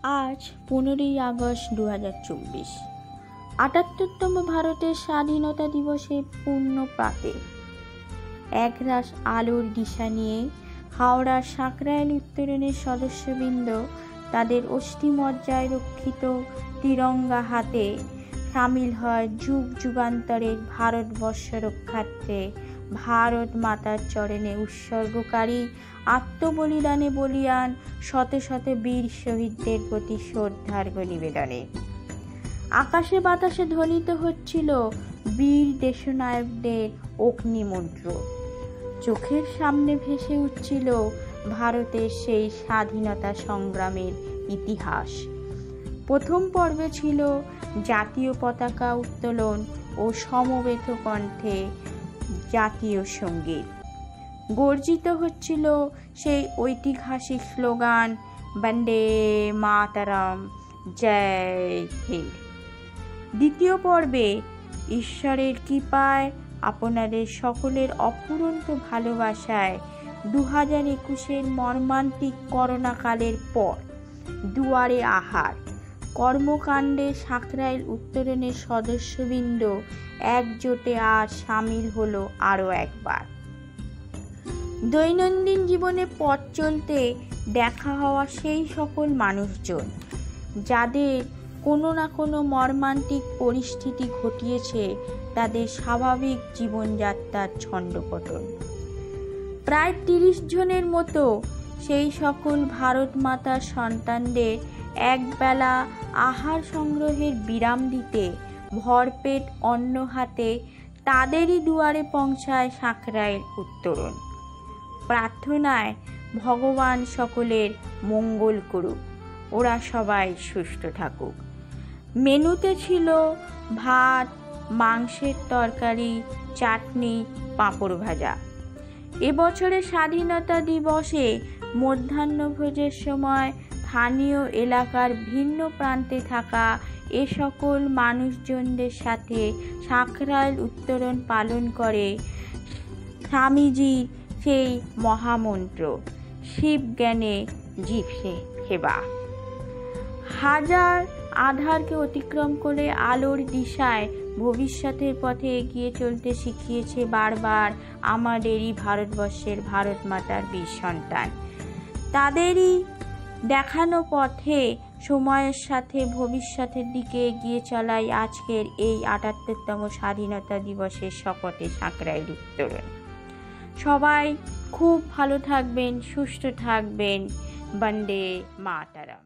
আজ 15ই আগস্ট 2024, 78তম ভারতের স্বাধীনতা দিবসে পূর্ণ প্রাতে একরাশ আলোর দিশা নিয়ে হাওড়ার সাঁকরাইল উত্তরণের সদস্যবৃন্দ তাদের অস্থিমজ্জায় রক্ষিত তিরঙ্গা হাতে সামিল হয় যুগ যুগান্তরের ভারতবর্ষ রক্ষার্থে ভারত মাতার চরণে উৎসর্গকারী আত্মবলিদানে বলীয়ান শত শত বীর শহীদদের প্রতি শ্রদ্ধার্ঘ্য নিবেদনে। আকাশে বাতাসে ধ্বনিত হচ্ছিল বীর দেশনায়কদের অগ্নিমন্ত্র। চোখের সামনে ভেসে উঠছিল ভারতের সেই স্বাধীনতা সংগ্রামের ইতিহাস। প্রথম পর্বে ছিল জাতীয় পতাকা উত্তোলন ও সমবেত কণ্ঠে জাতীয় সঙ্গীত। গর্জিত হচ্ছিল সেই ঐতিহাসিক স্লোগান বন্দে মাতরম, জয় হিন্দ। দ্বিতীয় পর্বে ঈশ্বরের কৃপায় আপনাদের সকলের অফুরন্ত ভালোবাসায় 2021-এর মর্মান্তিক করোনাকালের পর দুয়ারে আহার কর্মকাণ্ডে সাঁকরাইল উত্তরণের সদস্যবৃন্দ একজোটে আর সামিল হলো আরও একবার। দৈনন্দিন জীবনে পথ চলতে দেখা হওয়া সেই সকল মানুষজন যাদের কোনো না কোনো মর্মান্তিক পরিস্থিতি ঘটিয়েছে তাদের স্বাভাবিক জীবনযাত্রার ছন্দপতন। প্রায় 30 জনের মতো সেই সকল ভারত মাতার সন্তানদের একবেলা আহার সংগ্রহের বিরাম দিতে ভরপেট অন্ন হাতে তাদেরই দুয়ারে পৌঁছায় সাঁকরাইল উত্তরণ। প্রার্থনায় ভগবান সকলের মঙ্গল করুক, ওরা সবাই সুস্থ থাকুক। মেনুতে ছিল ভাত, মাংসের তরকারি, চাটনি, পাঁপড় ভাজা। এবছরের স্বাধীনতা দিবসে মধ্যাহ্নভোজের সময় স্থানীয় এলাকার ভিন্ন প্রান্তে থাকা এ সকল মানুষজনদের সাথে সাঁকরাইল উত্তরণ পালন করে স্বামীজির সেই মহামন্ত্র শিব জ্ঞানে জীব সেবা। হাজার আধারকে অতিক্রম করে আলোর দিশায় ভবিষ্যতের পথে এগিয়ে চলতে শিখিয়েছে বারবার আমাদেরই ভারতবর্ষের ভারত মাতার বীর সন্তান। তাদেরই দেখানো পথে সময়ের সাথে ভবিষ্যতের দিকে এগিয়ে চলাই আজকের এই 78তম স্বাধীনতা দিবসের শপথে সাঁকরাইল উত্তরণ। সবাই খুব ভালো থাকবেন, সুস্থ থাকবেন। বন্দে মাতরম।